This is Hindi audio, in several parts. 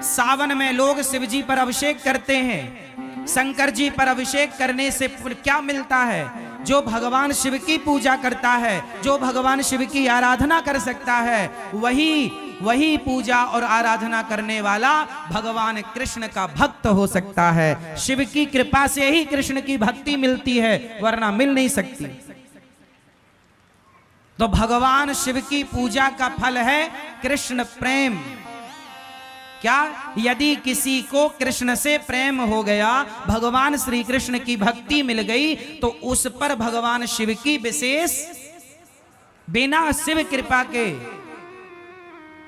सावन में लोग शिव जी पर अभिषेक करते हैं। शंकर जी पर अभिषेक करने से क्या मिलता है? जो भगवान शिव की पूजा करता है, जो भगवान शिव की आराधना कर सकता है, वही पूजा और आराधना करने वाला भगवान कृष्ण का भक्त हो सकता है। शिव की कृपा से ही कृष्ण की भक्ति मिलती है, वरना मिल नहीं सकती। तो भगवान शिव की पूजा का फल है कृष्ण प्रेम। क्या? यदि किसी को कृष्ण से प्रेम हो गया, भगवान श्री कृष्ण की भक्ति मिल गई, तो उस पर भगवान शिव की विशेष, बिना शिव कृपा के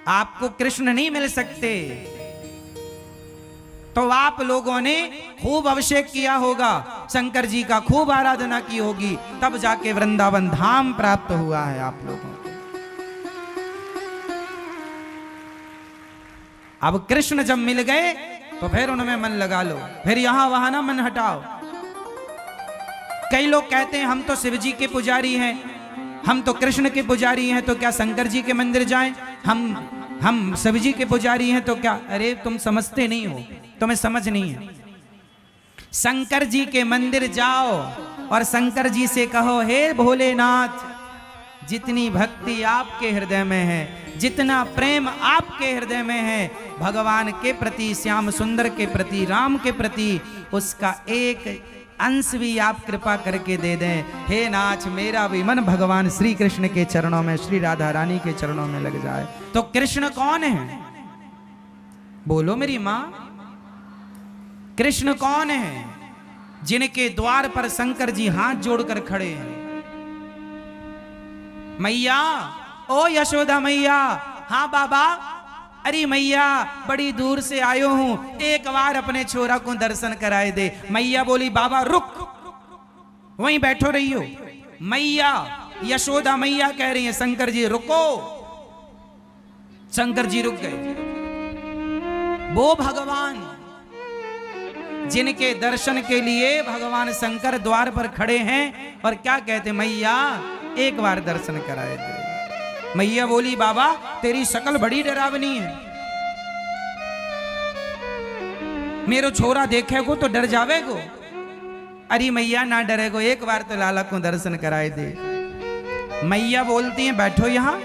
आपको कृष्ण नहीं मिल सकते। तो आप लोगों ने खूब अभिषेक किया होगा, शंकर जी का खूब आराधना की होगी, तब जाके वृंदावन धाम प्राप्त हुआ है आप लोगों को। अब कृष्ण जब मिल गए तो फिर उनमें मन लगा लो, फिर यहां वहां ना मन हटाओ। कई लोग कहते हैं हम तो शिव जी के पुजारी हैं, हम तो कृष्ण के पुजारी हैं, तो क्या शंकर जी के मंदिर जाएं? हम शिव जी के पुजारी हैं तो क्या? अरे तुम समझते नहीं हो, तुम्हें समझ नहीं है। शंकर जी के मंदिर जाओ और शंकर जी से कहो, हे भोलेनाथ, जितनी भक्ति आपके हृदय में है, जितना प्रेम आपके हृदय में है भगवान के प्रति, श्याम सुंदर के प्रति, राम के प्रति, उसका एक अंश भी आप कृपा करके दे दें। हे नाथ, मेरा भी मन भगवान श्री कृष्ण के चरणों में, श्री राधा रानी के चरणों में लग जाए। तो कृष्ण कौन है? बोलो मेरी मां, कृष्ण कौन है? जिनके द्वार पर शंकर जी हाथ जोड़कर खड़े हैं। मैया, ओ यशोदा मैया। हाँ बाबा। अरे मैया, बड़ी दूर से आयो हूं, एक बार अपने छोरा को दर्शन कराए दे। मैया बोली, बाबा रुक, वहीं बैठो रही हो। मैया, यशोदा मैया कह रही है, शंकर जी रुको। शंकर जी रुक गए। वो भगवान जिनके दर्शन के लिए भगवान शंकर द्वार पर खड़े हैं और क्या कहते, मैया एक बार दर्शन कराए दे। मैया बोली, बाबा तेरी शकल बड़ी डरावनी है, मेरो छोरा देखेगो तो डर जावेगो। अरे मैया ना डरेगो, एक बार तो लाला को दर्शन कराए दे। मैया बोलती हैं, बैठो यहां,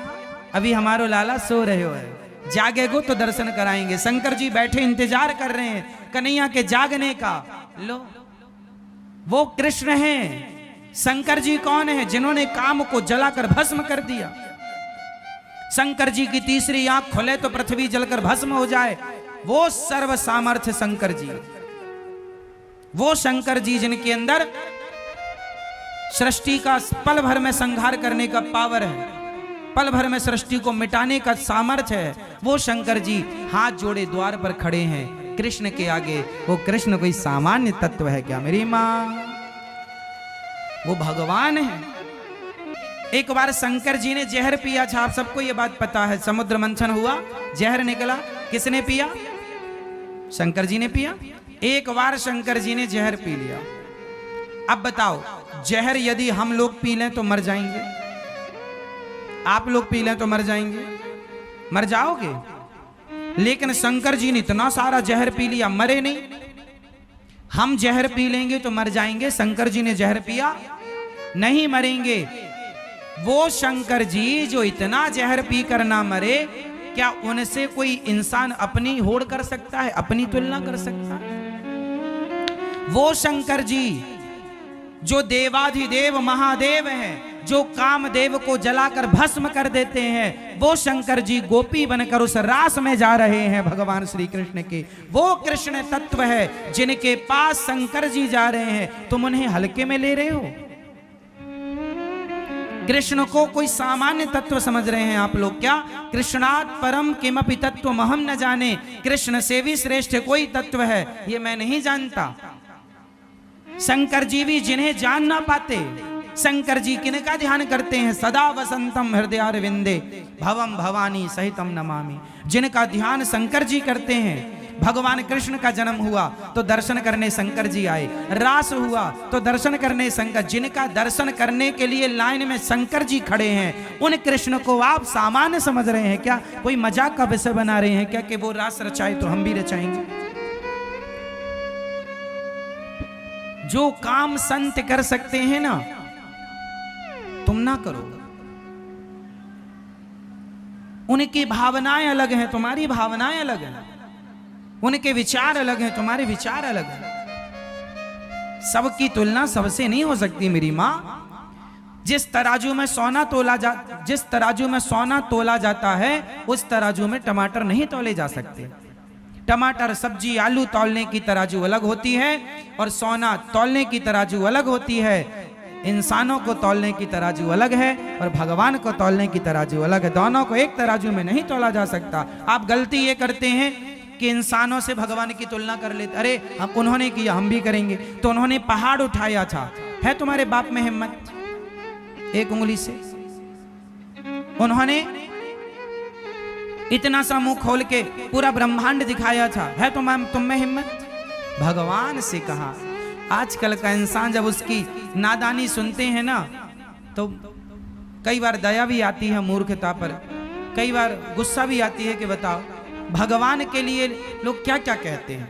अभी हमारो लाला सो रहे हो, जागेगो तो दर्शन कराएंगे। शंकर जी बैठे इंतजार कर रहे हैं कन्हैया के जागने का। लो, वो कृष्ण हैं। शंकर जी कौन है? जिन्होंने काम को जलाकर भस्म कर दिया। शंकर जी की तीसरी आंख खुले तो पृथ्वी जलकर भस्म हो जाए। वो सर्व सामर्थ्य शंकर जी, वो शंकर जी जिनके अंदर सृष्टि का पल भर में संहार करने का पावर है, पल भर में सृष्टि को मिटाने का सामर्थ्य है। वो शंकर जी हाथ जोड़े द्वार पर खड़े हैं कृष्ण के आगे। वो कृष्ण कोई सामान्य तत्व है क्या मेरी मां? वो भगवान है। एक बार शंकर जी ने जहर पिया था, आप सबको ये बात पता है। समुद्र मंथन हुआ, जहर निकला, किसने पिया? शंकर जी ने पिया। एक बार शंकर जी ने जहर पी लिया। अब बताओ, जहर यदि हम लोग पी लें तो मर जाएंगे? आप लोग पी लें तो मर जाएंगे? मर जाओगे। लेकिन शंकर जी ने इतना सारा जहर पी लिया, मरे नहीं। हम जहर पी लेंगे तो मर जाएंगे, शंकर जी ने जहर पिया, नहीं मरेंगे। वो शंकर जी जो इतना जहर पी कर ना मरे, क्या उनसे कोई इंसान अपनी होड़ कर सकता है, अपनी तुलना कर सकता है? वो शंकर जी जो देवाधिदेव महादेव हैं, जो कामदेव को जलाकर भस्म कर देते हैं, वो शंकर जी गोपी बनकर उस रास में जा रहे हैं भगवान श्री कृष्ण के। वो कृष्ण तत्व है जिनके पास शंकर जी जा रहे हैं, तुम उन्हें हल्के में ले रहे हो। कृष्ण को कोई सामान्य तत्व समझ रहे हैं आप लोग क्या? कृष्णात् परम किमपि तत्व महम न जाने। कृष्ण से भी श्रेष्ठ कोई तत्व है ये मैं नहीं जानता। शंकर जी भी जिन्हें जान ना पाते, शंकर जी किनका ध्यान करते हैं? सदा वसंतम हृदयारविंदे भवम भवानी सहितम नमामि। जिनका ध्यान शंकर जी करते हैं भगवान कृष्ण का जन्म हुआ तो दर्शन करने शंकर जी आए, रास हुआ तो दर्शन करने शंकर, जिनका दर्शन करने के लिए लाइन में शंकर जी खड़े हैं, उन कृष्ण को आप सामान्य समझ रहे हैं क्या? कोई मजाक का विषय बना रहे हैं क्या कि वो रास रचाए तो हम भी रचाएंगे? जो काम संत कर सकते हैं ना, तुम ना करो। उनकी भावनाएं अलग हैं, तुम्हारी भावनाएं अलग हैं। उनके विचार अलग हैं, तुम्हारे विचार अलग हैं। सबकी तुलना सबसे नहीं हो सकती मेरी मां। जिस तराजू में सोना तोला जाता है, उस तराजू में टमाटर नहीं तोले जा सकते। टमाटर, सब्जी, आलू तौलने की तराजू अलग होती है और सोना तौलने की तराजू अलग होती है। इंसानों को तौलने की तराजू अलग है और भगवान को तौलने की तराजू अलग है। दोनों को एक तराजू में नहीं तोला जा सकता। आप गलती ये करते हैं कि इंसानों से भगवान की तुलना कर लेते। अरे हम, उन्होंने किया हम भी करेंगे। तो उन्होंने पहाड़ उठाया था, है तुम्हारे बाप में हिम्मत एक उंगली से? उन्होंने इतना सा मुंह खोल के पूरा ब्रह्मांड दिखाया था, है तुम में हिम्मत? भगवान से कहा। आजकल का इंसान जब उसकी नादानी सुनते हैं ना, तो कई बार दया भी आती है मूर्खता पर, कई बार गुस्सा भी आती है कि बताओ भगवान के लिए लोग क्या क्या कहते हैं,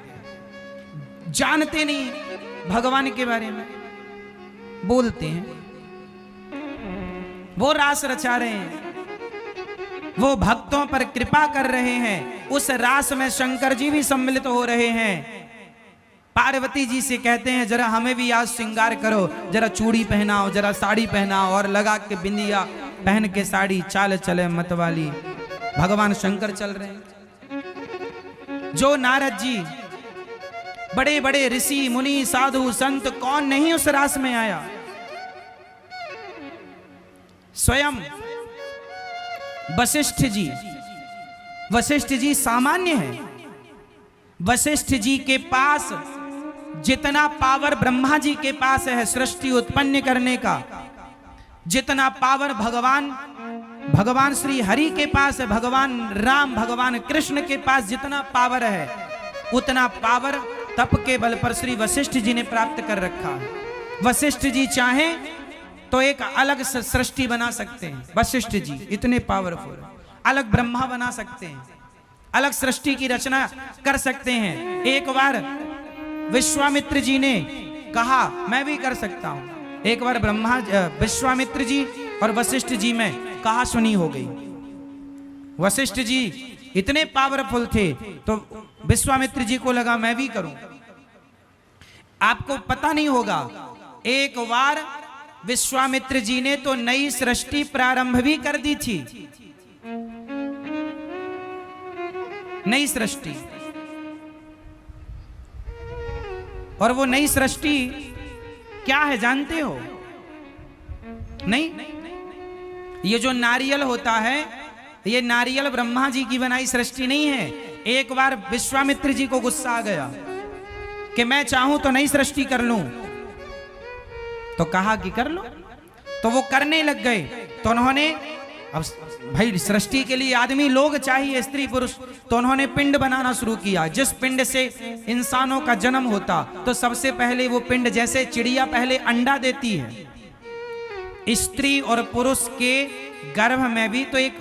जानते नहीं भगवान के बारे में, बोलते हैं। वो रास रचा रहे हैं, वो भक्तों पर कृपा कर रहे हैं। उस रास में शंकर जी भी सम्मिलित हो रहे हैं। पार्वती जी से कहते हैं जरा हमें भी आज श्रृंगार करो, जरा चूड़ी पहनाओ, जरा साड़ी पहनाओ, और लगा के बिंदिया पहन के साड़ी, चाल चले मतवाली। भगवान शंकर चल रहे हैं। जो नारद जी, बड़े बड़े ऋषि मुनि साधु संत, कौन नहीं उस रास में आया? स्वयं वशिष्ठ जी सामान्य है। वशिष्ठ जी के पास जितना पावर ब्रह्मा जी के पास है सृष्टि उत्पन्न करने का, जितना पावर भगवान श्री हरि के पास है, भगवान राम, भगवान कृष्ण के पास जितना पावर है, उतना पावर तप के बल पर श्री वशिष्ठ जी ने प्राप्त कर रखा है। वशिष्ठ जी चाहें तो एक अलग सृष्टि बना सकते हैं। वशिष्ठ जी इतने पावरफुल, अलग ब्रह्मा बना सकते हैं, अलग सृष्टि की रचना कर सकते हैं। एक बार विश्वामित्र जी ने कहा मैं भी कर सकता हूं। एक बार विश्वामित्र जी और वशिष्ठ जी में कहा सुनी हो गई। वशिष्ठ जी इतने पावरफुल थे तो विश्वामित्र जी को लगा मैं भी करूं। आपको पता नहीं होगा, एक बार विश्वामित्र जी ने तो नई सृष्टि प्रारंभ भी कर दी थी। नई सृष्टि, और वो नई सृष्टि क्या है जानते हो? नहीं, ये जो नारियल होता है, ये नारियल ब्रह्मा जी की बनाई सृष्टि नहीं है। एक बार विश्वामित्र जी को गुस्सा आ गया कि मैं चाहूं तो नई सृष्टि कर लूं, तो कहा कि कर लो, तो वो करने लग गए। तो उन्होंने, अब भाई सृष्टि के लिए आदमी लोग चाहिए, स्त्री पुरुष, तो उन्होंने पिंड बनाना शुरू किया। जिस पिंड से इंसानों का जन्म होता, तो सबसे पहले वो पिंड, जैसे चिड़िया पहले अंडा देती है, स्त्री और पुरुष के गर्भ में भी तो एक,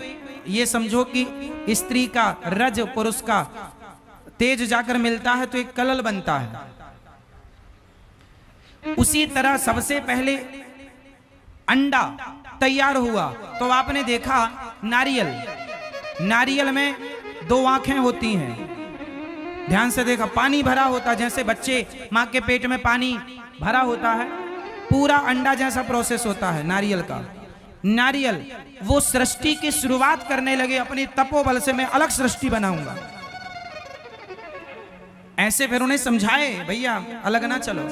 ये समझो कि स्त्री का रज, पुरुष का तेज जाकर मिलता है तो एक कलल बनता है। उसी तरह सबसे पहले अंडा तैयार हुआ तो आपने देखा नारियल में दो आंखें होती हैं। ध्यान से देखा, पानी भरा होता, जैसे बच्चे मां के पेट में पानी भरा होता है, पूरा अंडा जैसा प्रोसेस होता है नारियल का। नारियल वो सृष्टि की शुरुआत करने लगे अपनी तपोबल से, मैं अलग सृष्टि बनाऊंगा। ऐसे फिर उन्हें समझाए भैया अलग ना चलो,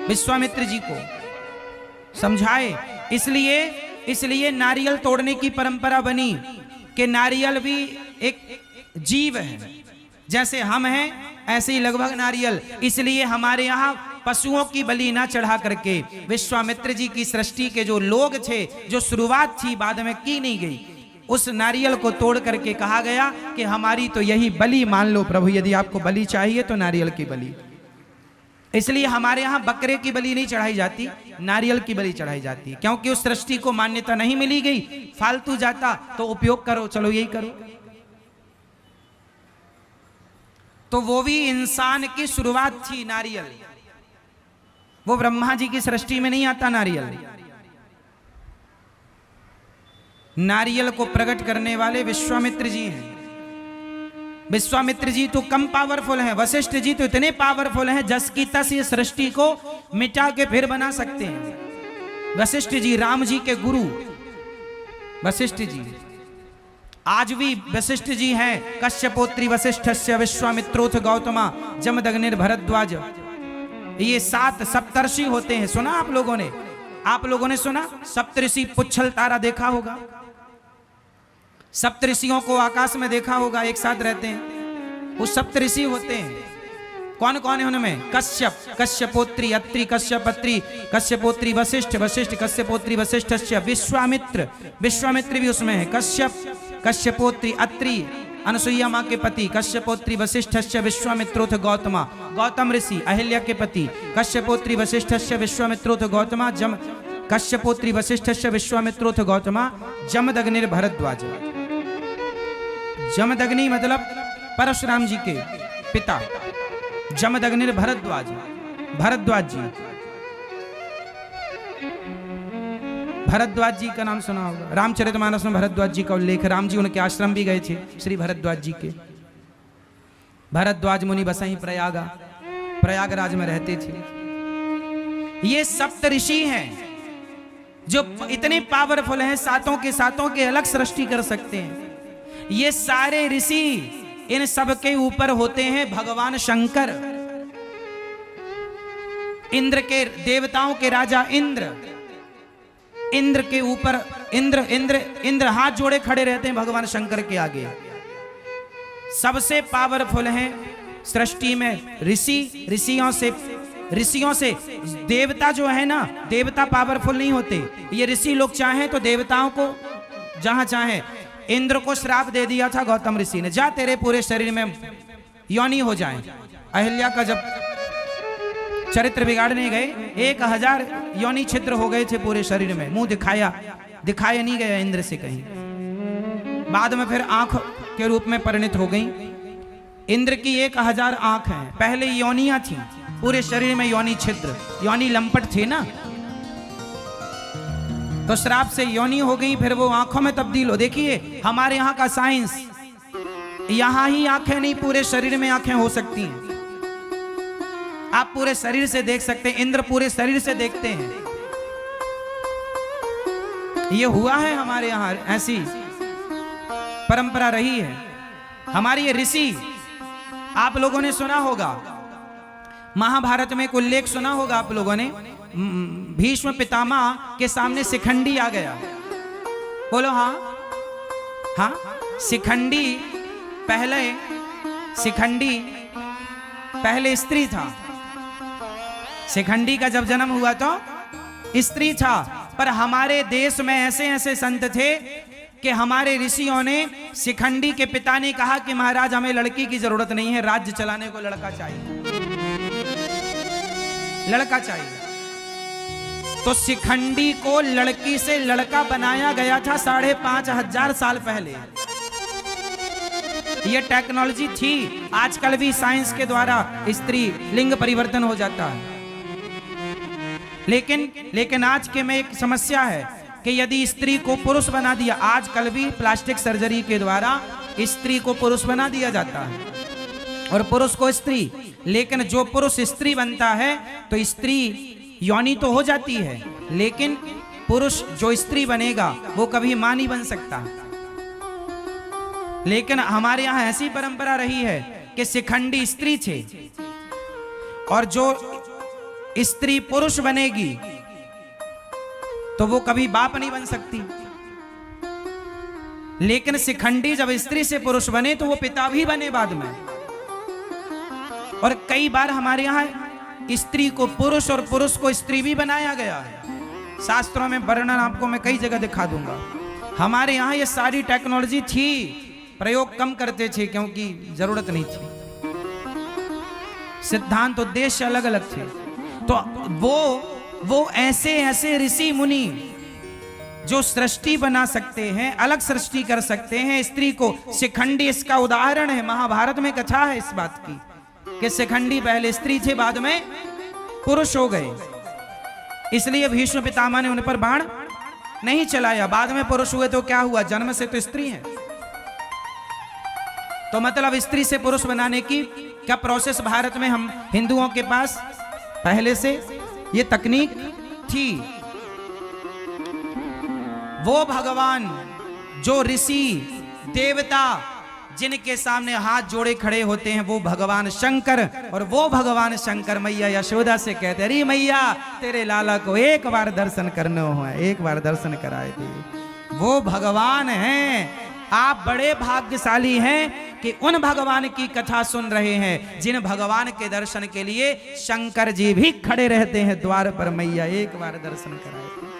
विश्वामित्र जी को समझाए। इसलिए नारियल तोड़ने की परंपरा बनी कि नारियल भी एक जीव है, जैसे हम हैं ऐसे ही लगभग नारियल। इसलिए हमारे यहाँ पशुओं की बलि ना चढ़ा करके विश्वामित्र जी की सृष्टि के जो लोग थे, जो शुरुआत थी बाद में की नहीं गई, उस नारियल को तोड़ करके कहा गया कि हमारी तो यही बलि मान लो प्रभु, यदि आपको बलि चाहिए तो नारियल की बलि। इसलिए हमारे यहाँ बकरे की बलि नहीं चढ़ाई जाती, नारियल की बलि चढ़ाई जाती है, क्योंकि उस सृष्टि को मान्यता नहीं मिली गई। फालतू जाता तो उपयोग करो, चलो यही करो। तो वो भी इंसान की शुरुआत थी नारियल, वो ब्रह्मा जी की सृष्टि में नहीं आता नारियल। नारियल को प्रकट करने वाले विश्वामित्र जी हैं। विश्वामित्र जी तो कम पावरफुल हैं, वशिष्ठ जी तो इतने पावरफुल हैं जस की तस ये सृष्टि को मिटा के फिर बना सकते हैं। वशिष्ठ जी राम जी के गुरु वशिष्ठ जी, आज भी वशिष्ठ जी हैं। कश्यपोत्री वशिष्ठस्य विश्वामित्रोथ गौतमा जमदग्निर भरद्वाज, ये 7 सप्तर्षि होते हैं। सुना आप लोगों ने? आप लोगों ने सुना? सप्तऋषि पुच्छल तारा देखा होगा, सप्तऋषियों को आकाश में देखा होगा, एक साथ रहते हैं। वो सप्तऋषि होते हैं। कौन कौन है उनमें? कश्यप, कश्यपोत्री, अत्रि, कश्यपत्री, कश्यपोत्री वशिष्ठ, वशिष्ठ कश्यपोत्री वशिष्ठस्य, विश्वामित्र, विश्वामित्र भी उसमें है। कश्यप, कश्यपोत्री, अत्रि अनसुईया माँ के पति, कश्यपोत्री वशिष्ठस्य विश्वामित्रोथ गौतमा, गौतम ऋषि अहिल्या के पति, कश्यपोत्री वशिष्ठस्य विश्वामित्रोथ गौतमा जम, कश्यपोत्री वशिष्ठस्य विश्वामित्रोथ गौतमा जमदग्निर भरद्वाज। जमदग्नि मतलब परशुराम जी के पिता, जमदग्निर भरद्वाज, भरद्वाज जी। भरद्वाज जी का नाम सुना होगा, रामचरितमानस में भरद्वाज जी का उल्लेख। राम जी उनके आश्रम भी गए थे, श्री भरद्वाज जी के। भरद्वाज मुनि बसई प्रयागा, प्रयागराज में रहते थे। ये सप्त ऋषि हैं जो इतने पावरफुल हैं, सातों के अलग सृष्टि कर सकते हैं। ये सारे ऋषि, इन सब के ऊपर होते हैं भगवान शंकर, इंद्र के, देवताओं के राजा इंद्र। इंद्र के ऊपर इंद्र हाथ जोड़े खड़े रहते हैं भगवान शंकर के आगे। सबसे पावरफुल हैं सृष्टि में ऋषि। ऋषियों से देवता जो है ना, देवता पावरफुल नहीं होते। ये ऋषि लोग चाहें तो देवताओं को जहां चाहें, इंद्र को श्राप दे दिया था गौतम ऋषि ने, जा तेरे पूरे शरीर में योनि हो जाए। अहिल्या का जब चरित्र बिगाड़ने गए, 1000 योनि छिद्र हो गए थे पूरे शरीर में, मुंह दिखाया नहीं गया इंद्र से कहीं। बाद में फिर आंख के रूप में परिणित हो गई। इंद्र की 1000 आंख हैं। पहले योनियां थी, पूरे शरीर में योनि छिद्र, योनि लंपट थे ना, तो श्राप से योनि हो गई, फिर वो आंखों में तब्दील हो। देखिए हमारे यहाँ का साइंस, यहां ही आंखें नहीं, पूरे शरीर में आंखें हो सकती हैं। आप पूरे शरीर से देख सकते हैं, इंद्र पूरे शरीर से देखते हैं। ये हुआ है हमारे यहाँ, ऐसी परंपरा रही है हमारी। ये ऋषि, आप लोगों ने सुना होगा, महाभारत में एक उल्लेख सुना होगा आप लोगों ने, भीष्म पितामह के सामने शिखंडी आ गया। बोलो हाँ हाँ। शिखंडी पहले स्त्री था। शिखंडी का जब जन्म हुआ तो स्त्री था, पर हमारे देश में ऐसे संत थे कि हमारे ऋषियों ने, शिखंडी के पिता ने कहा कि महाराज हमें लड़की की जरूरत नहीं है, राज्य चलाने को लड़का चाहिए, लड़का चाहिए। तो शिखंडी को लड़की से लड़का बनाया गया था 5500 साल पहले। यह टेक्नोलॉजी थी। आजकल भी साइंस के द्वारा स्त्री लिंग परिवर्तन हो जाता है, लेकिन आज के में एक समस्या है कि यदि स्त्री को पुरुष बना दिया, आजकल भी प्लास्टिक सर्जरी के द्वारा स्त्री को पुरुष बना दिया जाता है और पुरुष को स्त्री, लेकिन जो पुरुष स्त्री बनता है तो स्त्री योनि तो हो जाती है, लेकिन पुरुष जो स्त्री बनेगा वो कभी मां नहीं बन सकता। लेकिन हमारे यहाँ ऐसी परंपरा रही है कि शिखंडी स्त्री थे और जो स्त्री पुरुष बनेगी तो वो कभी बाप नहीं बन सकती। लेकिन शिखंडी जब स्त्री से पुरुष बने तो वो पिता भी बने बाद में। और कई बार हमारे यहाँ स्त्री को पुरुष और पुरुष को स्त्री भी बनाया गया है। शास्त्रों में वर्णन आपको मैं कई जगह दिखा दूंगा। हमारे यहाँ ये सारी टेक्नोलॉजी थी, प्रयोग कम करते थे क्योंकि जरूरत नहीं थी, सिद्धांत उद्देश्य अलग अलग थे। तो वो ऐसे ऐसे ऋषि मुनि जो सृष्टि बना सकते हैं, अलग सृष्टि कर सकते हैं। स्त्री को शिखंडी इसका उदाहरण है, महाभारत में कथा है इस बात की कि शिखंडी पहले स्त्री थे, बाद में पुरुष हो गए, इसलिए भीष्म पितामह ने उन पर बाण नहीं चलाया। बाद में पुरुष हुए तो क्या हुआ, जन्म से तो स्त्री है। तो मतलब स्त्री से पुरुष बनाने की क्या प्रोसेस भारत में हम हिंदुओं के पास पहले से ये तकनीक थी। वो भगवान जो ऋषि देवता जिनके सामने हाथ जोड़े खड़े होते हैं, वो भगवान शंकर। और वो भगवान शंकर मैया यशोदा से कहते, अरे मैया तेरे लाला को एक बार दर्शन करना हो, एक बार दर्शन कराए थे। वो भगवान हैं। आप बड़े भाग्यशाली हैं कि उन भगवान की कथा सुन रहे हैं जिन भगवान के दर्शन के लिए शंकर जी भी खड़े रहते हैं द्वार पर। मैया एक बार दर्शन कराए थे।